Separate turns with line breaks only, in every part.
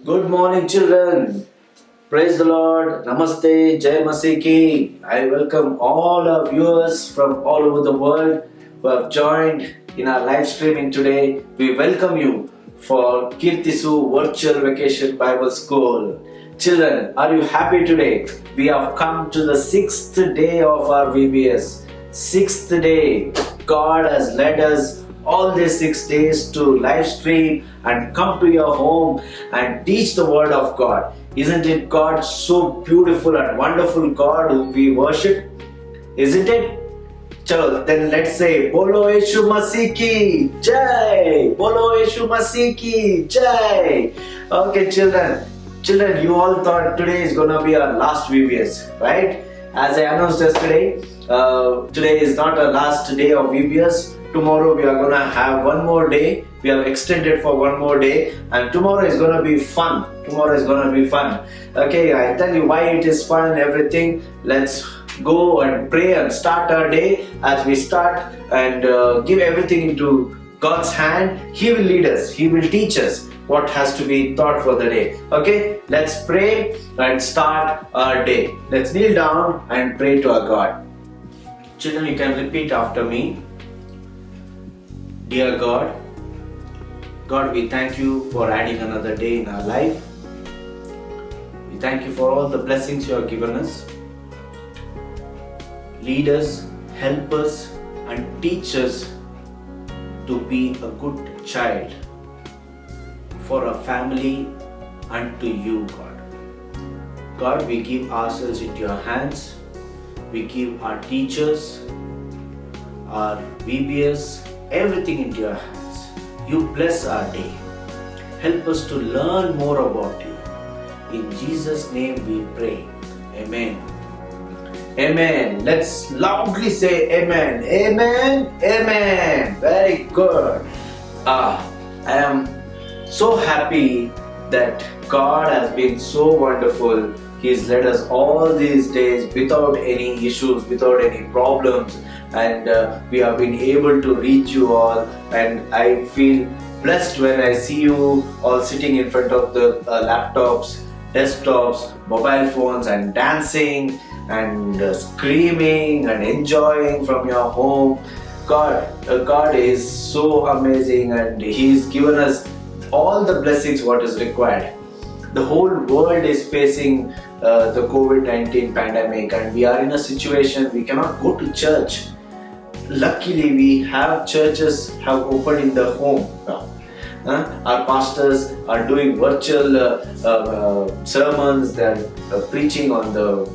Good morning, children. Praise the Lord. Namaste. Jai Masiki. I welcome all our viewers from all over the world who have joined in our live streaming today. We welcome you for Kirtisu Virtual Vacation Bible School. Children, are you happy today? We have come to the 6th day of our VBS. 6th day. God has led us all these 6 days to live stream and come to your home and teach the word of God. Isn't it God so beautiful and wonderful God whom we worship? Isn't it? Chalo, then let's say Bolo Yeshu Masih ki Jai! Bolo Yeshu Masih ki Jai! Okay, children, you all thought today is gonna be our last VBS, right? As I announced yesterday, today is not our last day of VBS. Tomorrow we are gonna have one more day. We have extended for one more day, and tomorrow is gonna be fun. Okay, I tell you why it is fun and everything. Let's go and pray and start our day. As we start and give everything into God's hand, He will lead us. He will teach us what has to be taught for the day. Okay, let's pray and start our day. Let's kneel down and pray to our God. Children, you can repeat after me. Dear God, we thank you for adding another day in our life. We thank you for all the blessings you have given us. Lead us, help us, and teach us to be a good child for our family and to you, God. God, we give ourselves into your hands. We give our teachers, our VBS, everything into your hands. You bless our day. Help us to learn more about you. In Jesus' name we pray. Amen. Amen. Let's loudly say amen. Amen. Amen. Very good. I am so happy that God has been so wonderful. He has led us all these days without any issues, without any problems, and we have been able to reach you all, and I feel blessed when I see you all sitting in front of the laptops, desktops, mobile phones, and dancing and screaming and enjoying from your home. God is so amazing, and He's given us all the blessings what is required. The whole world is facing the COVID-19 pandemic, and we are in a situation we cannot go to church. Luckily, we have churches have opened in the home now. Our pastors are doing virtual sermons. They are preaching on the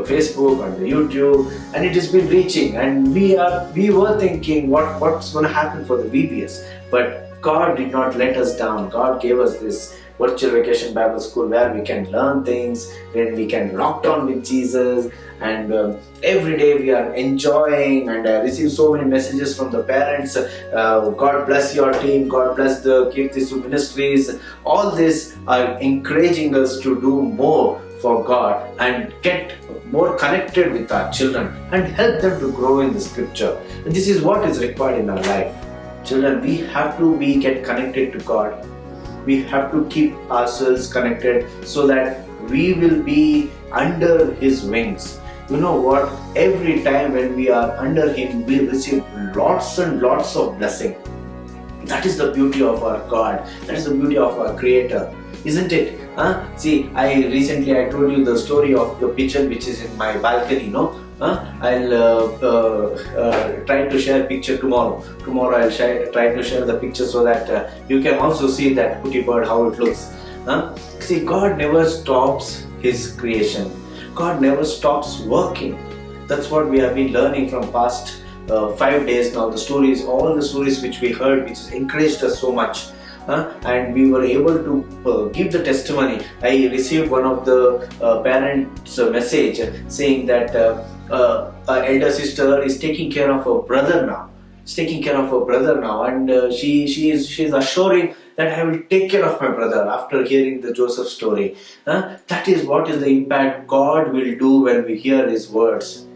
Facebook, on the YouTube, and it has been reaching. And we were thinking what's going to happen for the VBS, but God did not let us down. God gave us this virtual vacation Bible school where we can learn things, when we can lock down with Jesus, and every day we are enjoying, and I receive so many messages from the parents. God bless your team, God bless the Kirtisu Ministries. All this are encouraging us to do more for God and get more connected with our children and help them to grow in the scripture. And this is what is required in our life. Children, we have to get connected to God. We have to keep ourselves connected so that we will be under His wings. You know what? Every time when we are under Him, we receive lots and lots of blessing. That is the beauty of our God. That is the beauty of our Creator. Isn't it? See, I told you the story of the pigeon which is in my balcony, no? I'll try to share a picture tomorrow. Tomorrow I'll try to share the picture so that you can also see that putty bird, how it looks. See, God never stops His creation. God never stops working. That's what we have been learning from past 5 days now. All the stories which we heard, which has encouraged us so much. And we were able to give the testimony. I received one of the parents' message saying that our elder sister is taking care of her brother now. And she is assuring that I will take care of my brother after hearing the Joseph story. That is what is the impact God will do when we hear His words.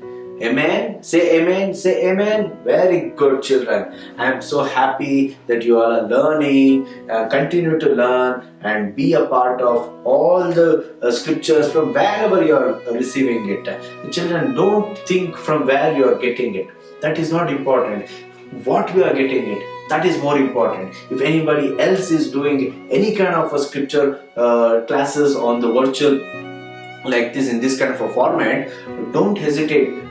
Amen. Say amen. Say amen. Very good, children. I am so happy that you all are learning. Continue to learn and be a part of all the scriptures from wherever you are receiving it. Children, don't think from where you are getting it. That is not important. What we are getting it, that is more important. If anybody else is doing any kind of a scripture classes on the virtual like this in this kind of a format, don't hesitate.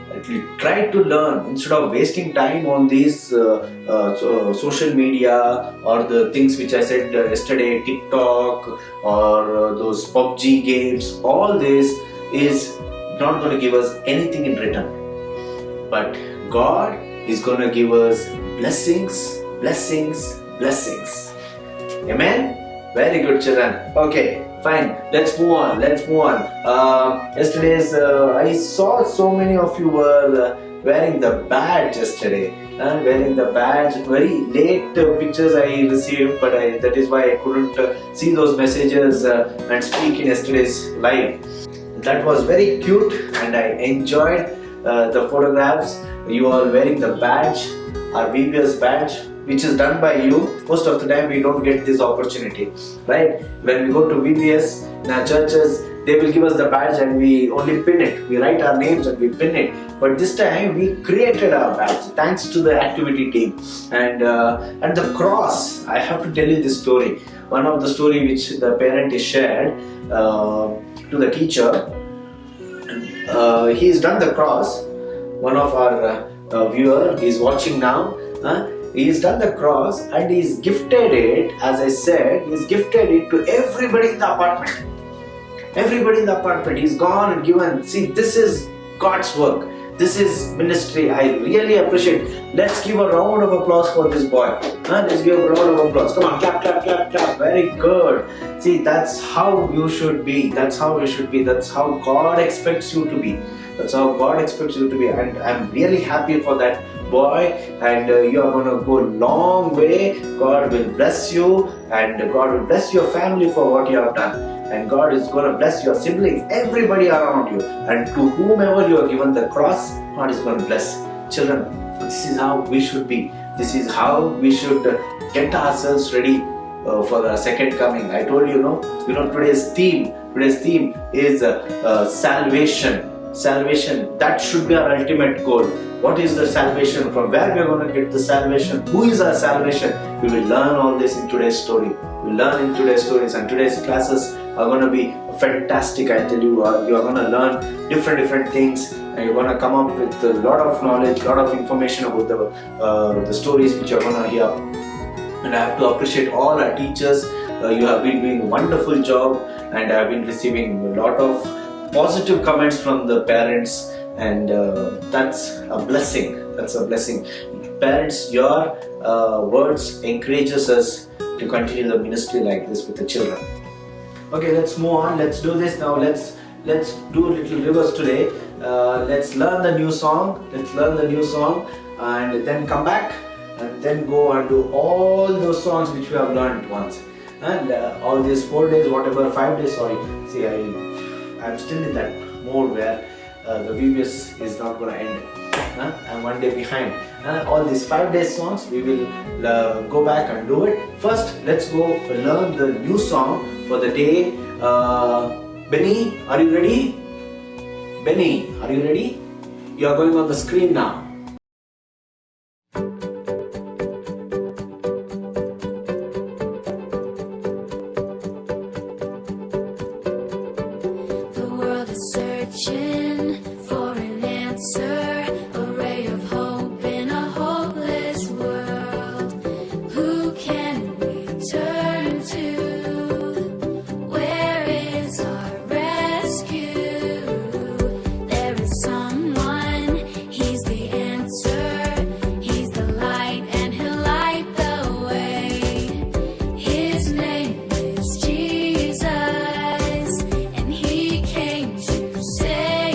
Try to learn instead of wasting time on these social media or the things which I said yesterday, TikTok or those PUBG games. All this is not going to give us anything in return, but God is going to give us blessings, blessings, blessings. Amen. Very good, children. Okay, fine. Let's move on. Yesterday's I saw so many of you were wearing the badge yesterday. Wearing the badge. Very late pictures I received, but that is why I couldn't see those messages and speak in yesterday's live. That was very cute, and I enjoyed the photographs. You all wearing the badge, our VBS badge, which is done by you. Most of the time we don't get this opportunity, right? When we go to VBS in our churches, they will give us the badge and we only pin it. We write our names and we pin it. But this time we created our badge thanks to the activity team. And the cross, I have to tell you this story. One of the story which the parent is shared to the teacher. He's done the cross. One of our viewer, he's watching now. He's done the cross and he's gifted it, as I said, he's gifted it to everybody in the apartment. Everybody in the apartment, he's gone and given. See, this is God's work. This is ministry. I really appreciate. Let's give a round of applause for this boy. Let's give a round of applause. Come on, clap, clap, clap, clap. Very good. See, that's how you should be. That's how you should be. That's how God expects you to be. That's how God expects you to be. And I'm really happy for that boy. And you are going to go a long way. God will bless you. And God will bless your family for what you have done. And God is going to bless your siblings, everybody around you. And to whomever you are given the cross, God is going to bless. Children, this is how we should be. This is how we should get ourselves ready for the second coming. I told you, today's theme is salvation. Salvation, that should be our ultimate goal. What is the salvation? From where we are going to get the salvation? Who is our salvation? We will learn all this in today's story. We will learn in today's stories, and today's classes are going to be fantastic. I tell you, you are going to learn different things, and you're going to come up with a lot of knowledge, a lot of information about the stories which you're going to hear. And I have to appreciate all our teachers. You have been doing a wonderful job, and I have been receiving a lot of positive comments from the parents, and that's a blessing. That's a blessing. Parents, your words encourages us to continue the ministry like this with the children. Okay, let's move on. Let's do this now. Let's do a little reverse today. Let's learn the new song. And then come back and then go and do all those songs which we have learned once. And all these 4 days, whatever, 5 days. Sorry. See, I'm still in that mode where the VBS is not going to end. I'm 1 day behind. All these 5 days songs, we will go back and do it. First, let's go learn the new song for the day. Benny, are you ready? Benny, are you ready? You are going on the screen now.
The world is searching for an answer, a ray of hope in a hopeless world. Who can we turn to? Where is our rescue? There is someone, he's the answer. He's the light and he'll light the way. His name is Jesus, and he came to save.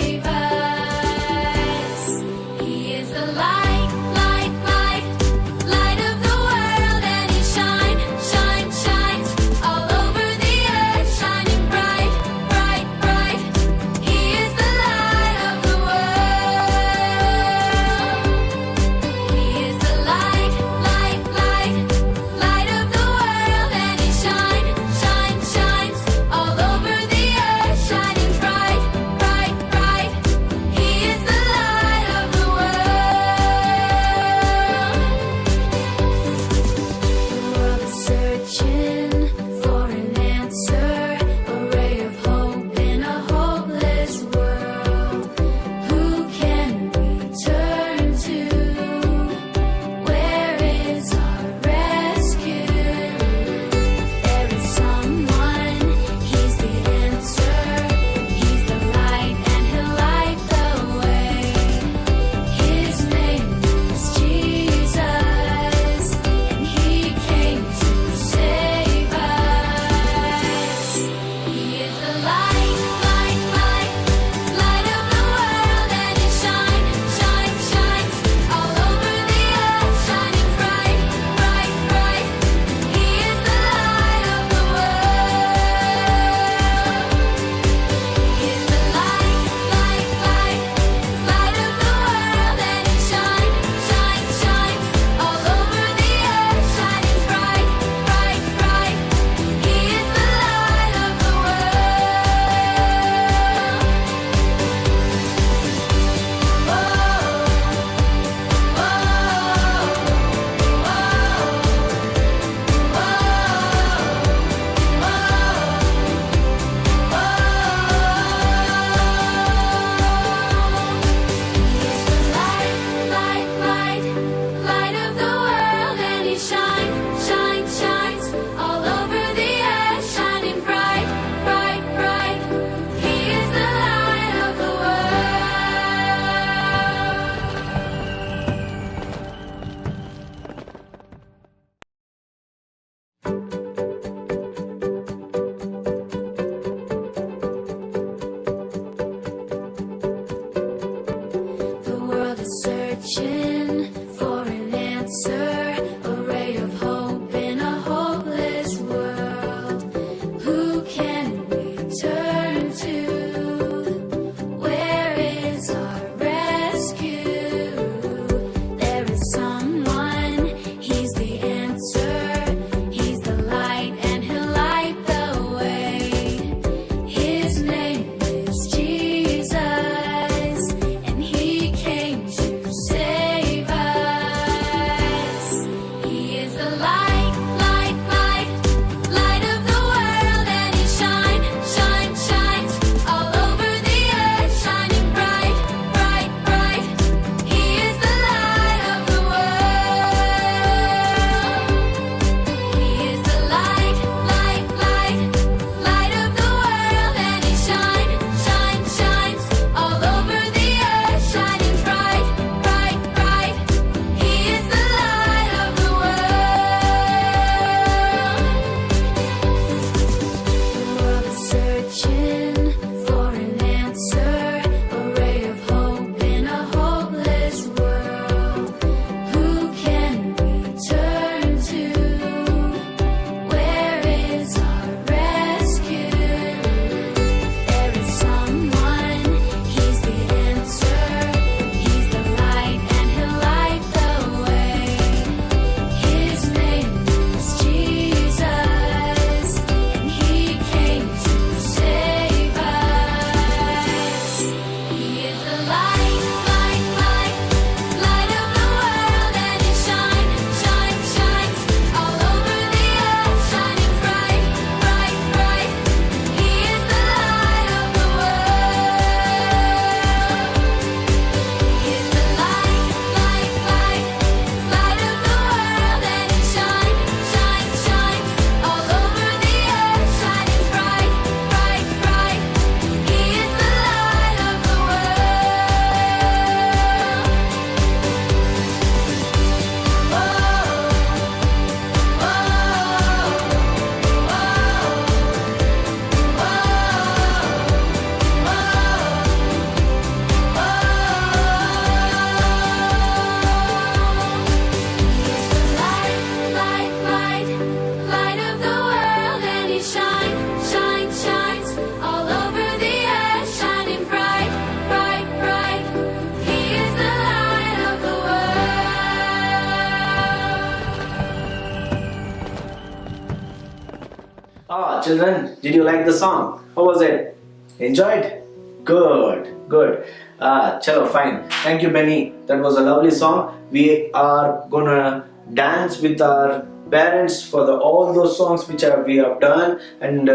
Ah, children, did you like the song? How was it? Enjoyed? Good, good. Chalo, fine. Thank you, Benny. That was a lovely song. We are gonna dance with our parents for all those songs which we have done, and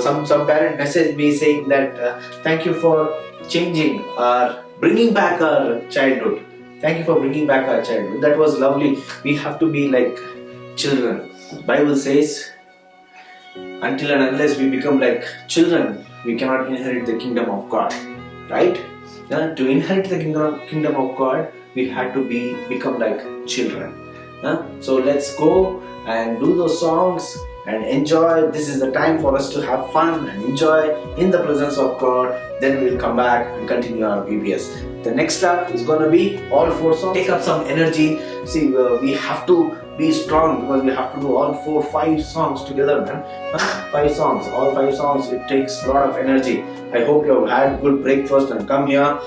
some parent message me saying that thank you for changing or bringing back our childhood. Thank you for bringing back our childhood. That was lovely. We have to be like children. Bible says, until and unless we become like children, we cannot inherit the kingdom of God. Right? To inherit the kingdom of God, we had to become like children. So let's go and do those songs and enjoy. This is the time for us to have fun and enjoy in the presence of God. Then we'll come back and continue our VBS. The next step is going to be all 4 songs. Take up some energy. See, we have to be strong because we have to do all 5 songs together, man. 5 songs, all 5 songs. It takes a lot of energy. I hope you have had good breakfast and come here.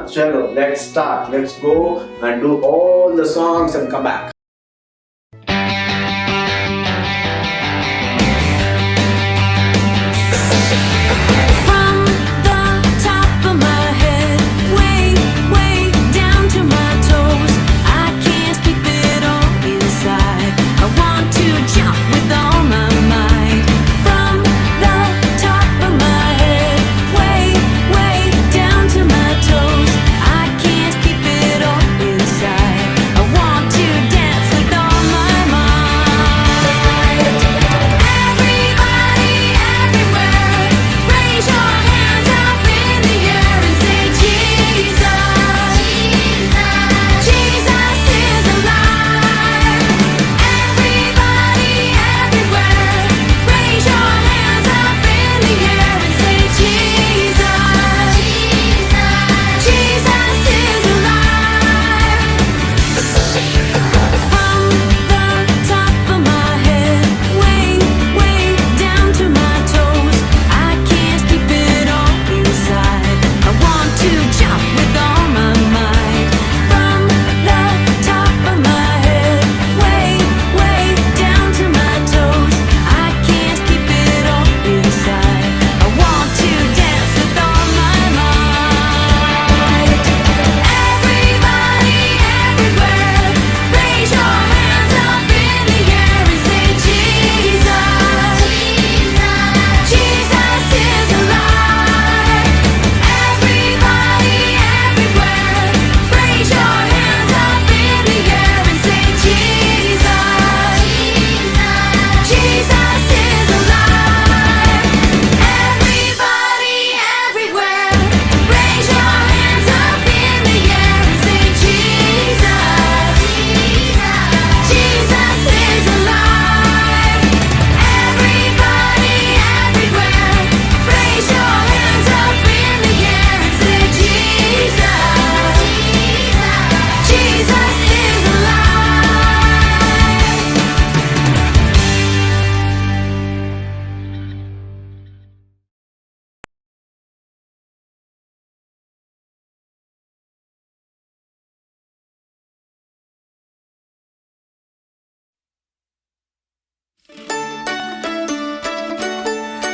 So let's start. Let's go and do all the songs and come back.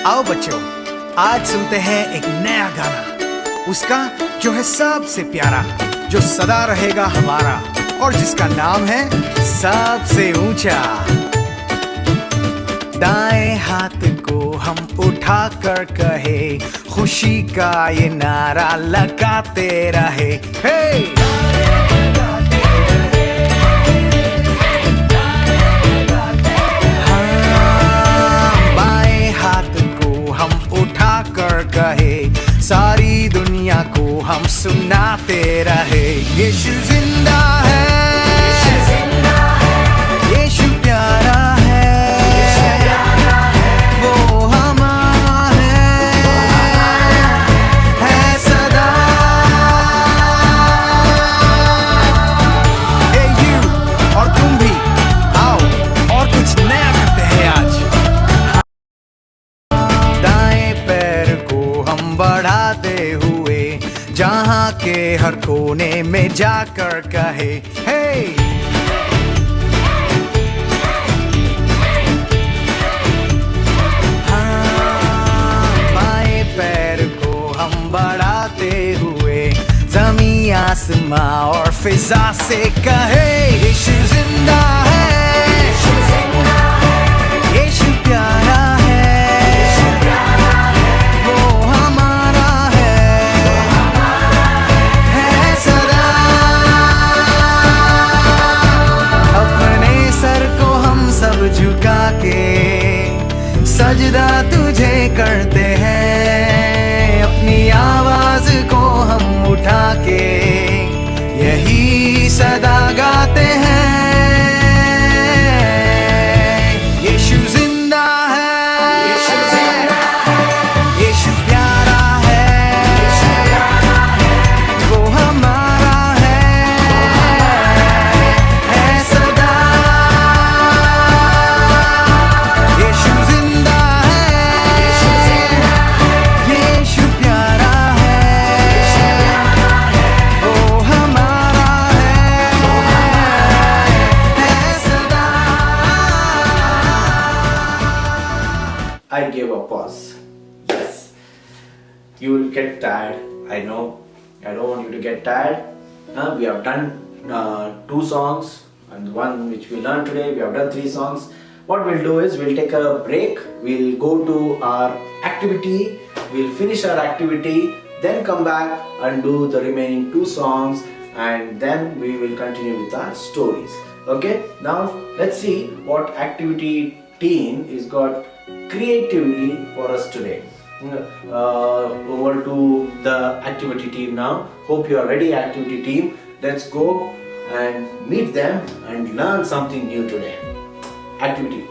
आओ बच्चों, आज सुनते हैं एक नया गाना, उसका जो है सबसे प्यारा, जो सदा रहेगा हमारा, और जिसका नाम है सबसे ऊंचा। दाएं हाथ को हम उठा कर कहे, खुशी का ये नारा लगाते रहे। कहे सारी दुनिया को हम सुनाते रहे, यीशु जिंदा है, यीशु प्यारा है, वो हमारा है सदा। ए यू और तुम भी आओ और कुछ नया करते हैं आज। बढ़ाते हुए जहां के हर कोने में जाकर कहे, हे हाँ, आसमां और फिजा से कहे यीशु जिंदा है, यीशु प्यारा है, वो हमारा है सदा। अपने सर को हम सब झुका के सजदा तुझे करते हैं, अपनी आवाज को हम उठा के यही सदा गाते हैं। यीशु जिंदा है, यीशु प्यारा है, वो हमारा है सदा। यीशु जिंदा है, यीशु प्यारा है, वो हमारा है सदा।
I gave a pause. Yes. You will get tired. I know. I don't want you to get tired. We have done 2 songs and one which we learned today. We have done 3 songs. What we'll do is we'll take a break. We'll go to our activity. We'll finish our activity. Then come back and do the remaining 2 songs. And then we will continue with our stories. Okay. Now let's see what activity team is got creatively for us today. Over to the activity team now. Hope you are ready, activity team. Let's go and meet them and learn something new today. Activity.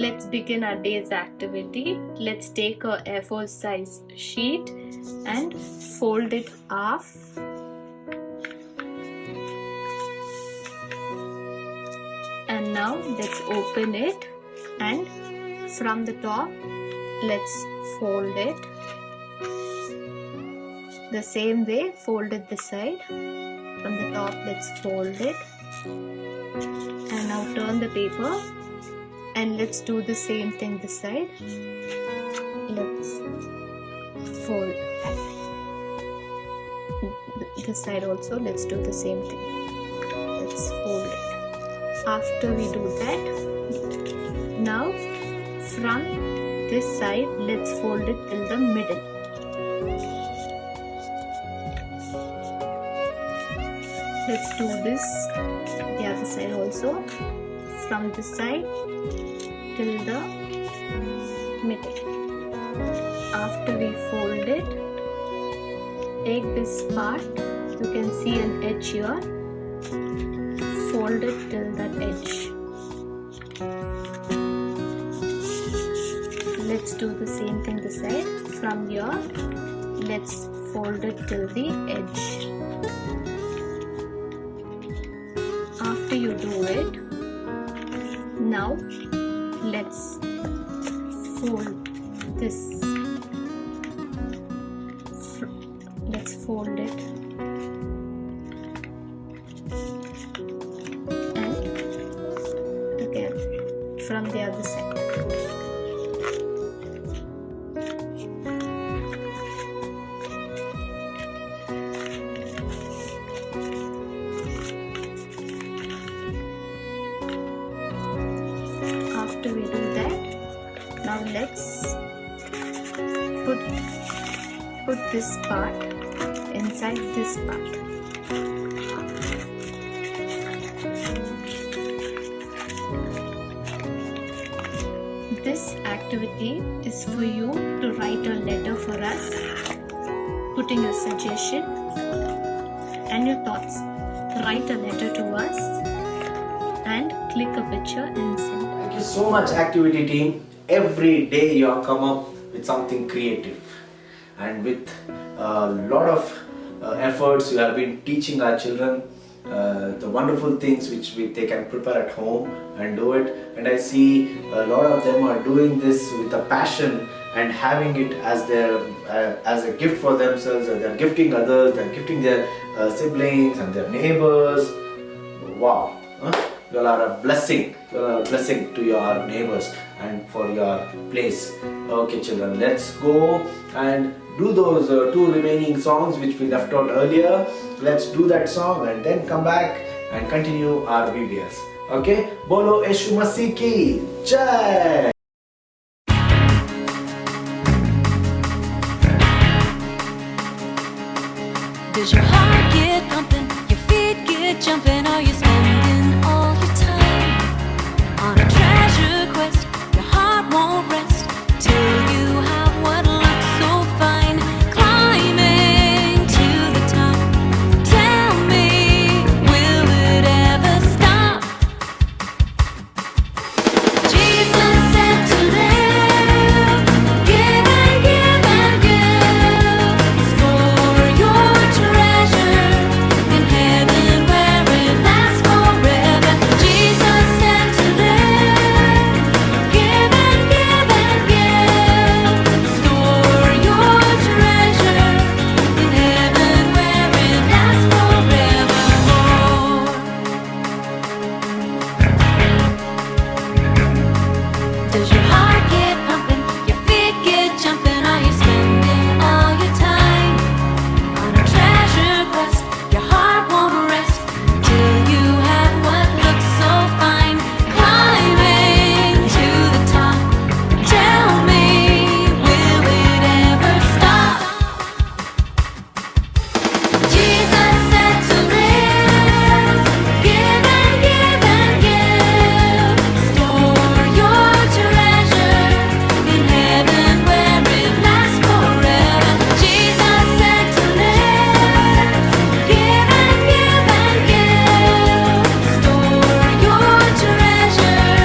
Let's begin our day's activity. Let's take a A4 size sheet and fold it half. And now let's open it, and from the top let's fold it. The same way, fold it this side. From the top let's fold it. And now turn the paper. And let's do the same thing this side. Let's fold this side also. Let's do the same thing. Let's fold it. After we do that, now from this side let's fold it till the middle. Let's do this the other side also. From this side till the middle. After we fold it, take this part. You can see an edge here. Fold it till that edge. Let's do the same thing this side. From here, let's fold it till the edge. After you do it, now let's fold this. Let's fold it and again from the other side. After we do that, now let's put this part inside this part. This activity is for you to write a letter for us, putting a suggestion and your thoughts. Write a letter to us and click a picture and send.
Thank you so much, activity team. Every day you have come up with something creative, and with a lot of efforts you have been teaching our children the wonderful things which they can prepare at home and do it. And I see a lot of them are doing this with a passion and having it as their as a gift for themselves, and they're gifting others, they're gifting their siblings and their neighbors. Wow. You all are a blessing. You all are a blessing to your neighbors and for your place. Okay, children, let's go and do those two remaining songs which we left out earlier. Let's do that song and then come back and continue our videos. Okay? Bolo Yeshu Masih ki Jai!
Does your heart get pumping? Your feet get jumping? Are you spending all your time on a treasure quest? Your heart won't rest till you have what looks so fine. Climbing to the top. Tell me, will it ever stop? Jesus said to live, give and give and give. Store your treasure in heaven where it lasts forever. Jesus said to live, give and give and give. Store your treasure in heaven where it lasts forevermore. Does your heart get pumping? Your feet get jumping? Are you spending all your time on a treasure quest? Your heart won't rest till you have what looks so fine. Climbing to the top. Tell me, will it ever stop? Jesus said to live, give and give and give. Store your treasure in heaven where it lasts forever. Jesus said to live, give and give and give. Store your treasure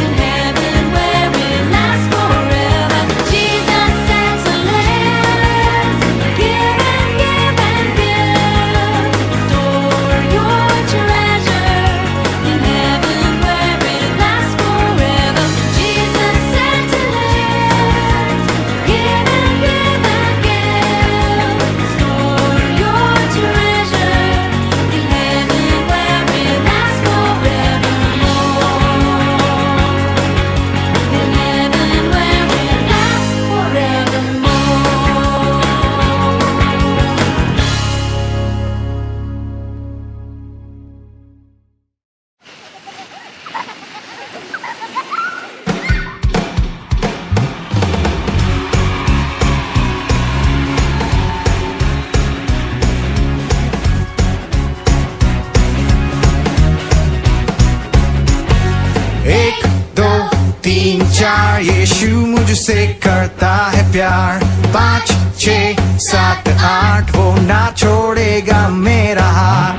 in heaven where it lasts forever. Jesus said to live, give and give and give. Store your treasure in heaven where it lasts forever. Jesus said to live, give and give and give. Store your treasure in heaven where it lasts forevermore. In heaven where it lasts
एक दो तीन चार यीशु मुझसे करता है प्यार 5 6 7 8 वो ना छोड़ेगा मेरा हाथ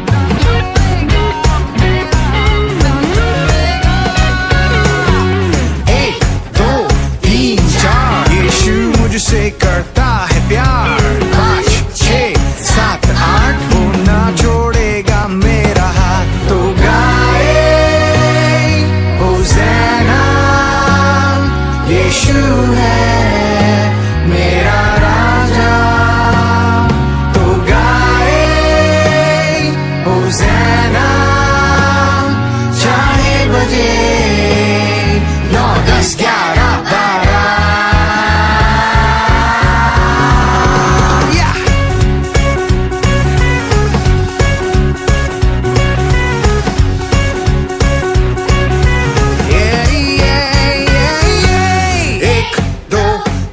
1 2 3 4 यीशु मुझसे करता है प्यार 5 6 7 8 वो ना छोड़ेगा मेरा हाथ तो गाए होज़ैना यीशु है मेरा राजा तो गाए होज़ैना चाहे बजे 9 10 11 12 1 2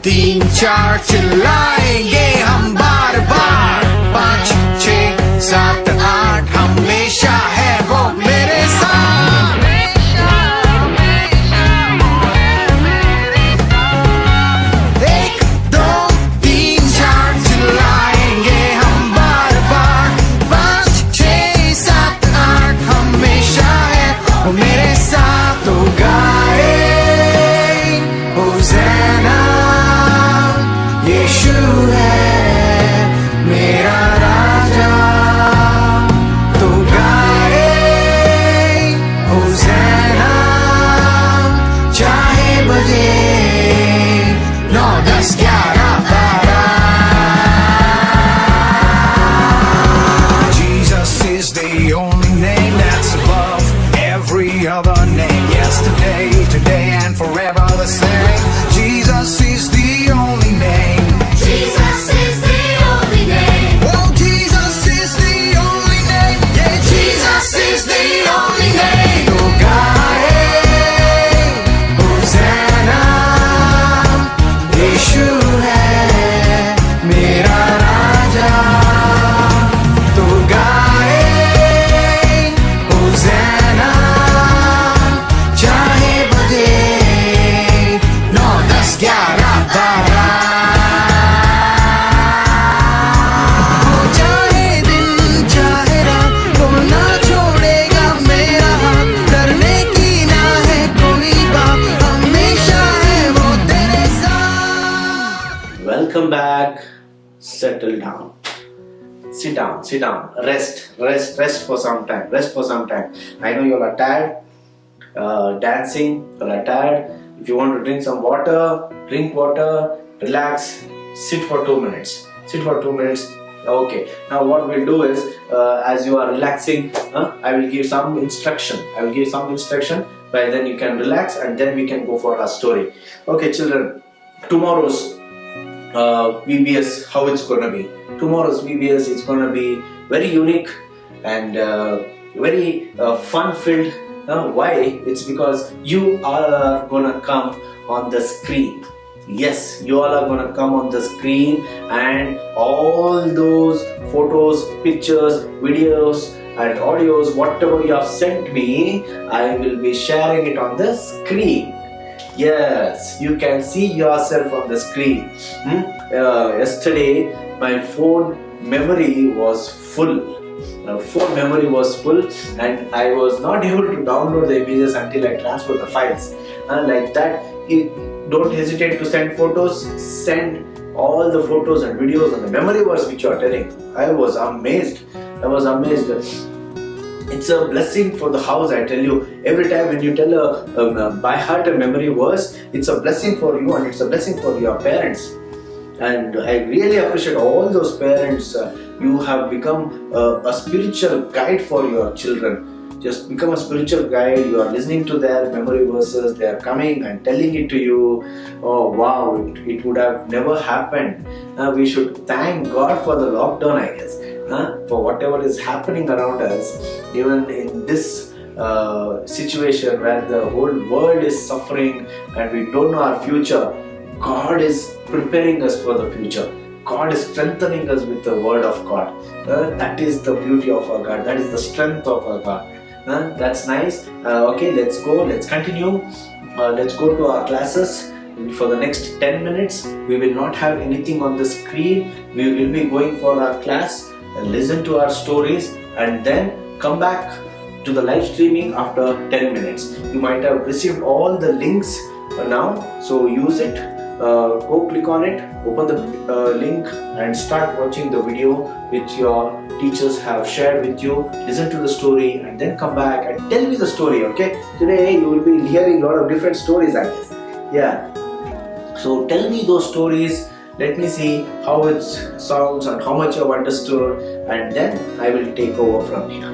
3 4 चिल्लाएंगे हम बार बार 5 6 7 8 हमेशा है वो मेरे साथ 1 2 3 4 चिल्लाएंगे हम बार बार 5 6 7 8 हमेशा है वो मेरे साथ तो गाए होज़ैना यीशु
settle down. Sit down, rest for some time, I know you all are tired, dancing, you all are tired. If you want to drink some water, drink water, relax, sit for 2 minutes. Okay, now what we'll do is, as you are relaxing, I will give some instruction. By then you can relax and then we can go for our story. Okay, children, tomorrow's VBS, how it's gonna be. Tomorrow's VBS is gonna be very unique and very fun-filled. Why? It's because you all are gonna come on the screen. Yes, you all are gonna come on the screen, and all those photos, pictures, videos and audios, whatever you have sent me, I will be sharing it on the screen. Yes, you can see yourself on the screen. Yesterday my phone memory was full. And I was not able to download the images until I transferred the files. Like that, don't hesitate to send photos. Send all the photos and videos and the memory verse which you are telling. I was amazed. It's a blessing for the house, I tell you. Every time when you tell by heart a memory verse, it's a blessing for you and it's a blessing for your parents. And I really appreciate all those parents. You have become a spiritual guide for your children. Just become a spiritual guide. You are listening to their memory verses. They are coming and telling it to you. Oh wow, it would have never happened. We should thank God for the lockdown, I guess. For whatever is happening around us, even in this situation where the whole world is suffering and we don't know our future, God is preparing us for the future. God is strengthening us with the word of God. That is the beauty of our God. That is the strength of our God. That's nice. Okay, let's go. Let's continue. Let's go to our classes. For the next 10 minutes, we will not have anything on the screen. We will be going for our class and listen to our stories and then come back to the live streaming after 10 minutes. You might have received all the links now, so use it. Go click on it, open the link and start watching the video which your teachers have shared with you. Listen to the story and then come back and tell me the story, okay? Today you will be hearing a lot of different stories, I guess. Yeah. So tell me those stories. Let me see how it sounds and how much you have understood, and then I will take over from here.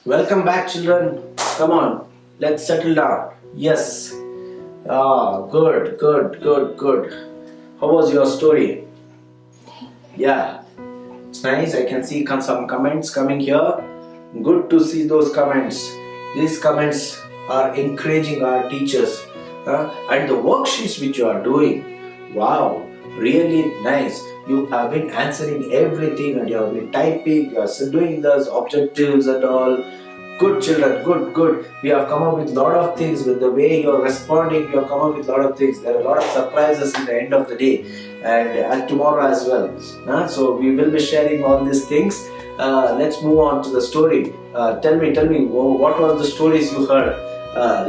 Welcome back, children. Come on, let's settle down. Yes. Good. How was your story? Yeah, it's nice. I can see some comments coming here. Good to see those comments. These comments are encouraging our teachers. And the worksheets which you are doing, wow, really nice. You have been answering everything and you have been typing, you are doing those objectives and all. Good children, good. We have come up with lot of things. With the way you are responding, you have come up with lot of things. There are a lot of surprises in the end of the day, and tomorrow as well. So we will be sharing all these things. Let's move on to the story. Tell me, what were the stories you heard?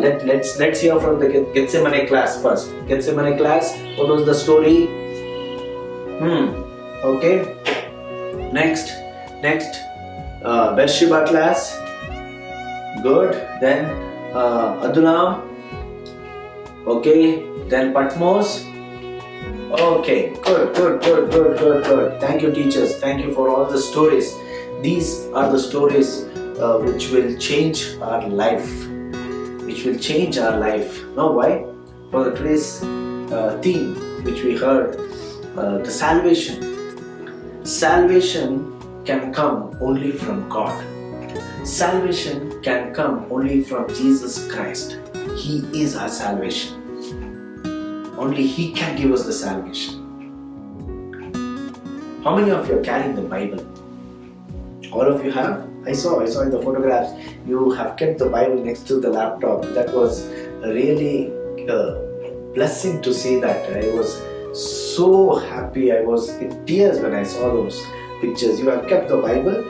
Let's hear from the Gethsemane class first. Gethsemane class, what was the story? Okay. Next, Bathsheba class. Good. Then Adullam. Okay. Then Patmos. Okay. Good. Thank you, teachers. Thank you for all the stories. These are the stories which will change our life. Now why? For today's theme which we heard, the salvation. Salvation can come only from God. Salvation can come only from Jesus Christ. He is our salvation. Only He can give us the salvation. How many of you are carrying the Bible? All of you have? I saw in the photographs you have kept the Bible next to the laptop. That was really a blessing to see that. I was so happy. I was in tears when I saw those pictures. You have kept the Bible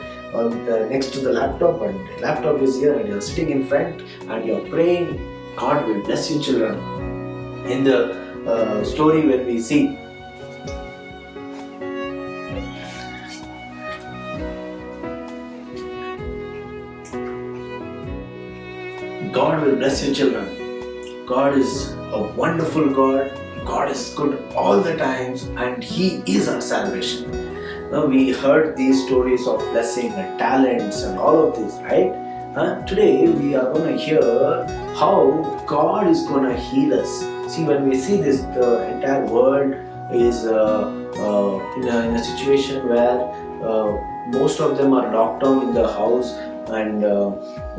next to the laptop, and the laptop is here, and you are sitting in front and you are praying. God will bless you, children. In the story when we see God will bless you, children. God is a wonderful God. God is good all the times, and He is our salvation. Now we heard these stories of blessing and talents and all of this, right? Today we are going to hear how God is going to heal us. See, when we see this, the entire world is in a situation where most of them are locked down in the house, and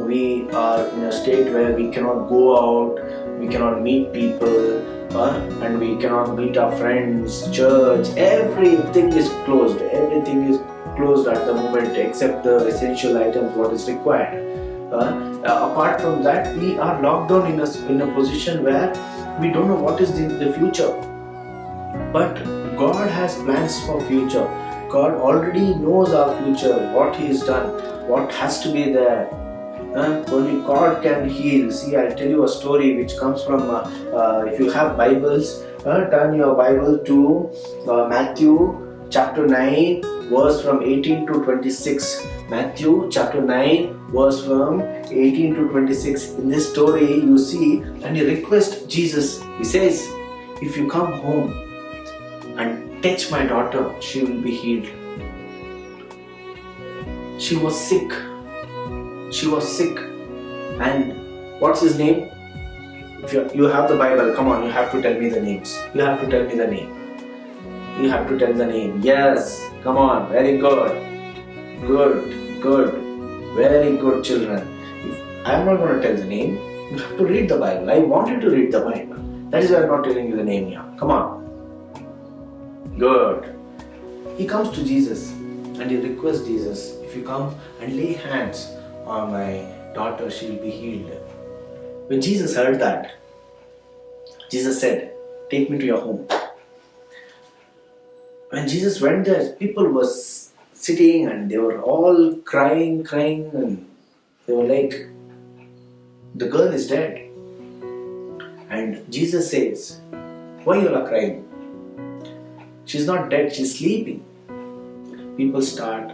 we are in a state where we cannot go out, we cannot meet people, and we cannot meet our friends, church. Everything is closed. Everything is closed at the moment except the essential items, what is required. Apart from that, we are locked down in a position where we don't know what is the future. But God has plans for future. God already knows our future, what He has done, what has to be there. Only God can heal. See, I'll tell you a story which comes from, if you have Bibles, turn your Bible to Matthew chapter 9, verse from 18 to 26. Matthew chapter 9, verse from 18 to 26. In this story, you see, and He requests Jesus. He says, if you come home and touch my daughter, she will be healed. She was sick. And what's his name? If you have the Bible, come on, you have to tell me the names. You have to tell the name. Yes, come on, very good. Good. Very good, children. I'm not going to tell the name. You have to read the Bible. I want you to read the Bible. That is why I'm not telling you the name here. Come on. Good. He comes to Jesus and he requests Jesus, if you come and lay hands on my daughter, she will be healed. When Jesus heard that, Jesus said, take me to your home. When Jesus went there, people were sitting and they were all crying, and they were like, the girl is dead. And Jesus says, why you are crying? She's not dead, she's sleeping. People start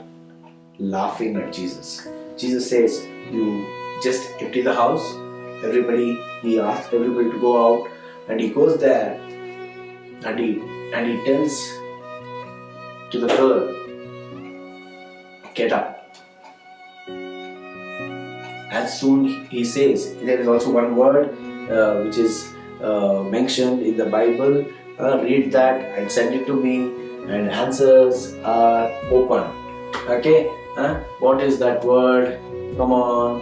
laughing at Jesus. Jesus says, you just empty the house. He asks everybody to go out, and he goes there and he tells to the girl, get up. As soon he says, there is also one word which is mentioned in the Bible. Read that and send it to me, and answers are open. Okay? What is that word? Come on,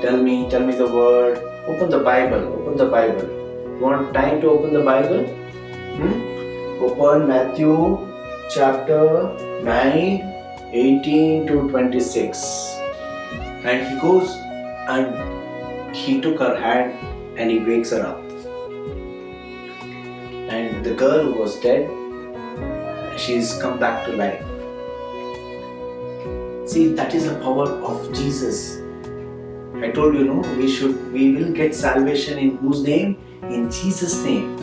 tell me the word. Open the Bible. You want time to open the Bible? Open Matthew chapter 9, 18 to 26. And he goes and he took her hand and he wakes her up. And the girl who was dead, she's come back to life. See, that is the power of Jesus. I told you, we will get salvation in whose name? In Jesus' name.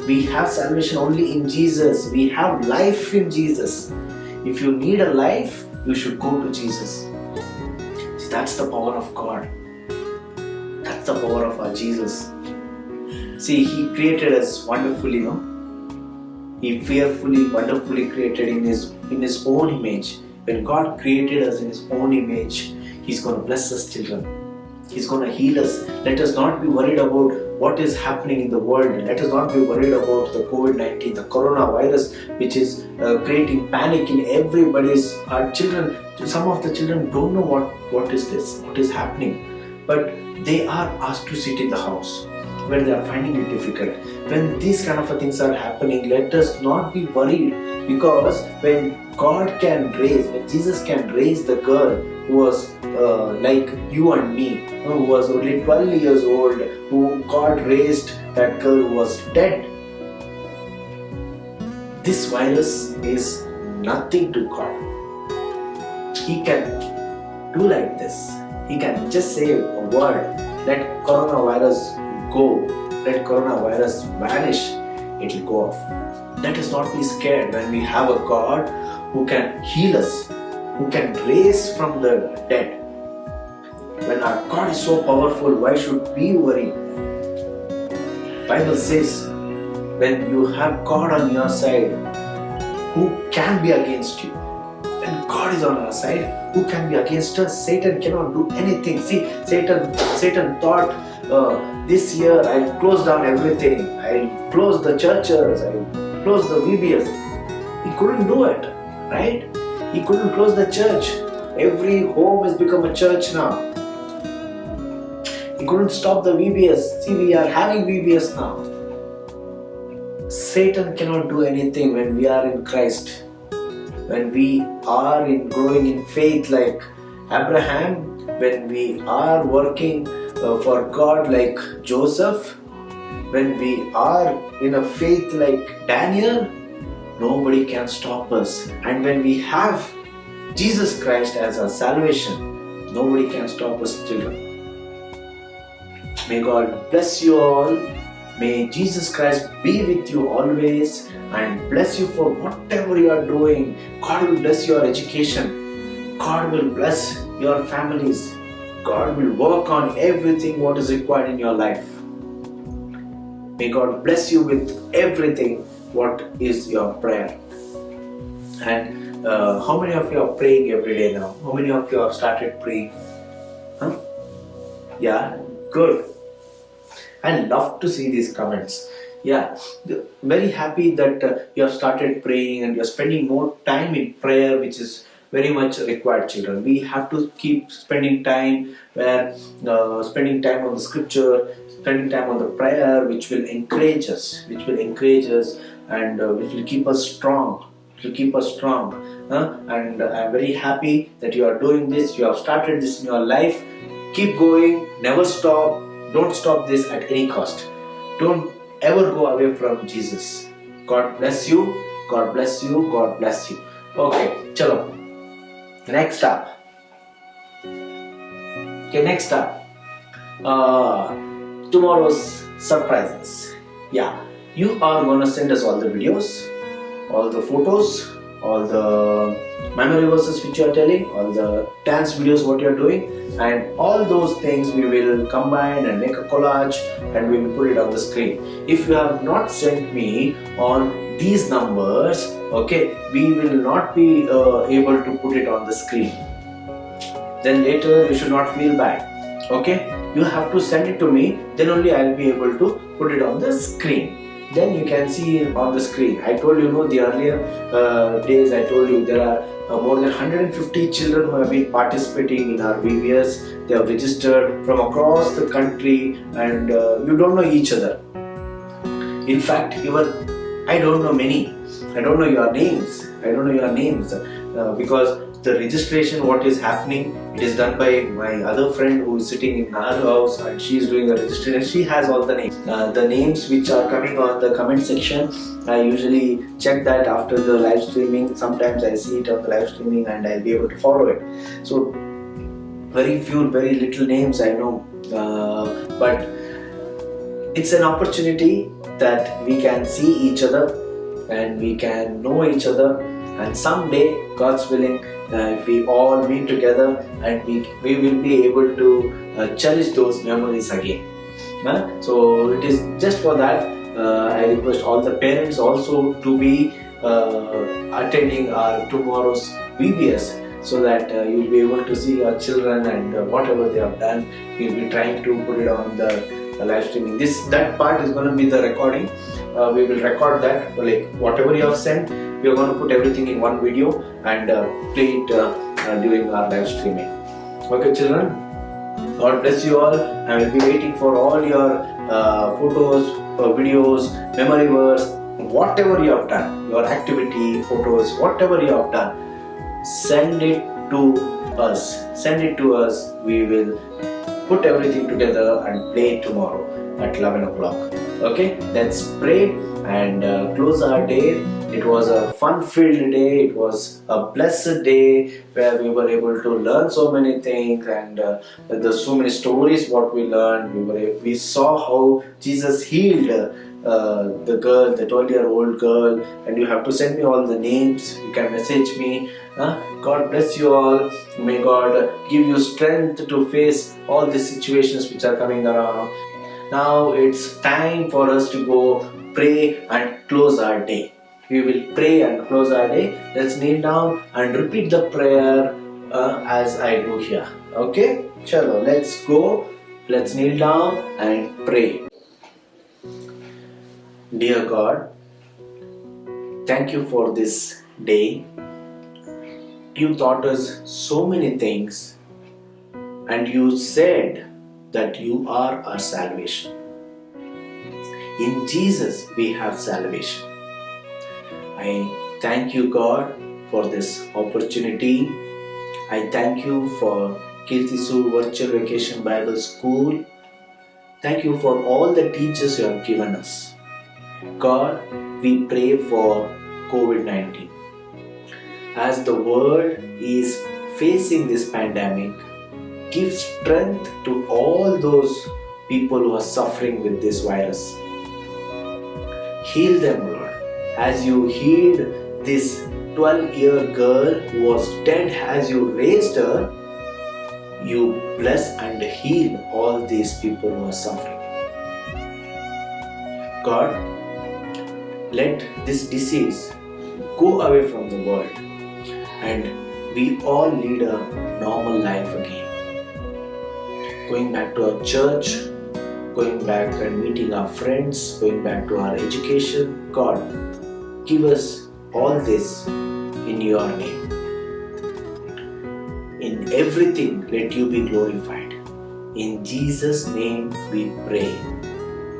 We have salvation only in Jesus. We have life in Jesus. If you need a life, you should go to Jesus. See, that's the power of God. That's the power of our Jesus. See, He created us wonderfully, He fearfully, wonderfully created in His own image. When God created us in His own image, He's going to bless us, children. He's going to heal us. Let us not be worried about what is happening in the world. Let us not be worried about the COVID-19, the coronavirus, which is creating panic in everybody's children. Some of the children don't know what is this, what is happening. But they are asked to sit in the house where they are finding it difficult. When these kind of things are happening, let us not be worried, because when God can raise, when Jesus can raise the girl who was like you and me, who was only 12 years old, who God raised that girl who was dead. This virus is nothing to God. He can do like this. He can just say a word, let coronavirus go, let coronavirus vanish, it will go off. Let us not be scared when we have a God who can heal us, who can raise from the dead. When our God is so powerful, why should we worry? Bible says, when you have God on your side, who can be against you? When God is on our side, who can be against us? Satan cannot do anything. See, Satan thought, this year I'll close down everything. I'll close the churches. I'll close the VBS. He couldn't do it, right? He couldn't close the church. Every home has become a church now. He couldn't stop the VBS. See, we are having VBS now. Satan cannot do anything when we are in Christ. When we are growing in faith like Abraham, when we are working for God like Joseph, when we are in a faith like Daniel, nobody can stop us. And when we have Jesus Christ as our salvation, nobody can stop us, children. May God bless you all. May Jesus Christ be with you always and bless you for whatever you are doing. God will bless your education. God will bless your families. God will work on everything what is required in your life. May God bless you with everything what is your prayer. And how many of you are praying every day now? How many of you have started praying? Yeah, good. I love to see these comments. Yeah, very happy that you have started praying and you are spending more time in prayer, which is very much required, children. We have to keep spending time spending time on the scripture, spending time on the prayer, which will encourage us, and which will keep us strong. And I'm very happy that you are doing this. You have started this in your life. Keep going, never stop. Don't stop this at any cost. Don't ever go away from Jesus. God bless you. God bless you. God bless you. Okay, chalo. Next up. Tomorrow's surprises. Yeah, you are gonna send us all the videos, all the photos, all the memory verses which you are telling, all the dance videos what you are doing, and all those things we will combine and make a collage and we will put it on the screen. If you have not sent me on these numbers, okay, we will not be able to put it on the screen. Then later you should not feel bad. Okay, you have to send it to me, then only I will be able to put it on the screen. Then you can see it on the screen. I told you, the earlier days I told you there are more than 150 children who have been participating in our VBS. They have registered from across the country, and you don't know each other. In fact, even I don't know many. I don't know your names. Because the registration, what is happening, it is done by my other friend who is sitting in our house, and she is doing the registration. She has all the names. The names which are coming on the comment section, I usually check that after the live streaming. Sometimes I see it on the live streaming and I'll be able to follow it. So very little names I know, but it's an opportunity that we can see each other and we can know each other, and someday, God's willing, if we all meet together, and we will be able to cherish those memories again. So it is just for that I request all the parents also to be attending our tomorrow's VBS, so that you'll be able to see your children, and whatever they have done, we'll be trying to put it on the live streaming. That part is going to be the recording. We will record that, like whatever you have sent, we are going to put everything in one video and play it during our live streaming. Okay, children, God bless you all. I will be waiting for all your photos, videos, memory verse, whatever you have done, your activity, photos, whatever you have done, send it to us. Send it to us. We will put everything together and play tomorrow at 11 o'clock. Okay, let's pray and close our day. It was a fun-filled day. It was a blessed day where we were able to learn so many things, and there's so many stories what we learned. We saw how Jesus healed the girl, the 12-year-old girl, and you have to send me all the names. You can message me. God bless you all. May God give you strength to face all these situations which are coming around. Now it's time for us to go pray and close our day. We will pray and close our day. Let's kneel down and repeat the prayer as I do here. Okay? Chalo, let's go. Let's kneel down and pray. Dear God, thank you for this day. You taught us so many things, and you said that you are our salvation. In Jesus we have salvation. I thank you, God, for this opportunity. I thank you for Kirtisu Virtual Vacation Bible School. Thank you for all the teachers you have given us. God, we pray for COVID-19. As the world is facing this pandemic, give strength to all those people who are suffering with this virus. Heal them, Lord. As you healed this 12-year girl who was dead, as you raised her, you bless and heal all these people who are suffering. God, let this disease go away from the world and we all lead a normal life again. Going back to our church, going back and meeting our friends, going back to our education. God, give us all this in your name. In everything, let you be glorified. In Jesus' name we pray.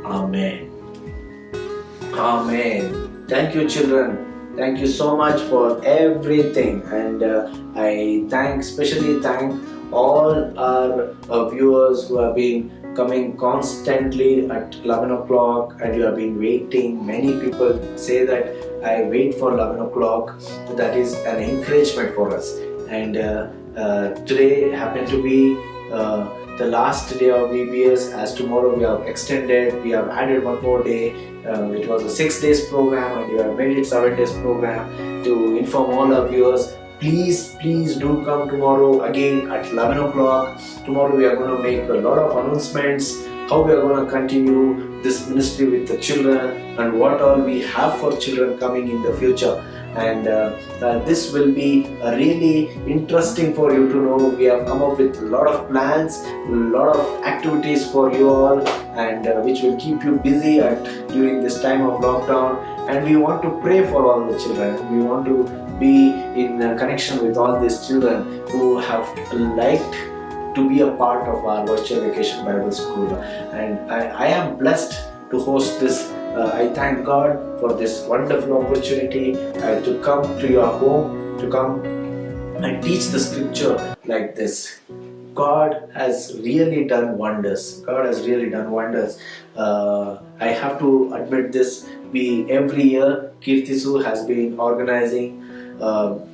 Amen. Amen. Thank you, children. Thank you so much for everything, and I especially thank all our viewers who have been coming constantly at 11 o'clock and you have been waiting. Many people say that I wait for 11 o'clock. That is an encouragement for us, and today happened to be the last day of VBS, as tomorrow we have extended, we have added one more day. It was a 6 days program and we have made it 7 days program to inform all our viewers. Please do come tomorrow again at 11 o'clock. Tomorrow we are going to make a lot of announcements, how we are going to continue this ministry with the children and what all we have for children coming in the future. And this will be really interesting for you to know. We have come up with a lot of plans, a lot of activities for you all, and which will keep you busy during this time of lockdown. And we want to pray for all the children. We want to be in connection with all these children who have liked to be a part of our Virtual Vacation Bible School. And I am blessed to host this. I thank God for this wonderful opportunity to come to your home, to come and teach the scripture like this. God has really done wonders. God has really done wonders. I have to admit this. Every year, Kirtisu has been organizing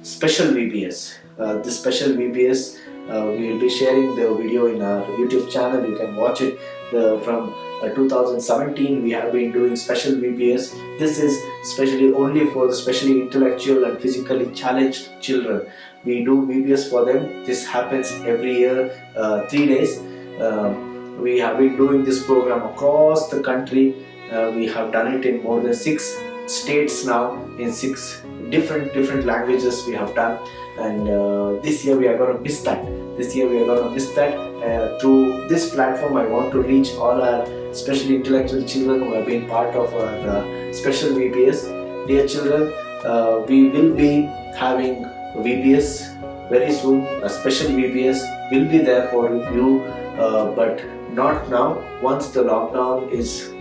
special VBS. This special VBS, we will be sharing the video in our YouTube channel. You can watch it from 2017. We have been doing special VBS. This is especially only for the specially intellectual and physically challenged children. We do VBS for them. This happens every year, 3 days. We have been doing this program across the country. We have done it in more than 6 states now, in 6 different languages we have done. And this year we are going to miss that. Through this platform, I want to reach all our specially intellectual children who have been part of our special VBS. Dear children, we will be having VBS very soon. A special VBS will be there for you, but not now. Once the lockdown is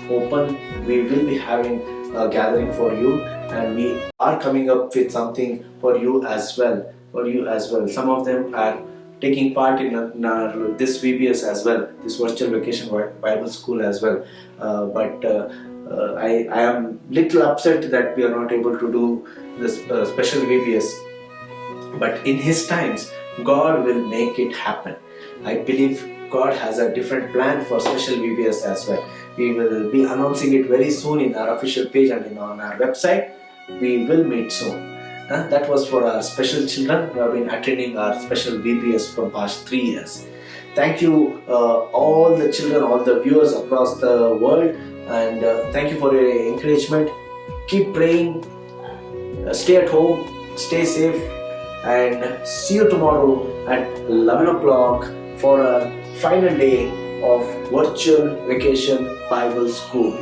open, we will be having a gathering for you, and we are coming up with something for you as well. Some of them are taking part in this VBS as well, this virtual vacation Bible school as well. But I am little upset that we are not able to do this special VBS. But in His times, God will make it happen. I believe God has a different plan for special VBS as well. We will be announcing it very soon in our official page and on our website. We will meet soon. That was for our special children who have been attending our special VBS for past 3 years. Thank you all the children, all the viewers across the world, and thank you for your encouragement. Keep praying, stay at home, stay safe, and see you tomorrow at 11 o'clock for our final day of Virtual Vacation Bible School.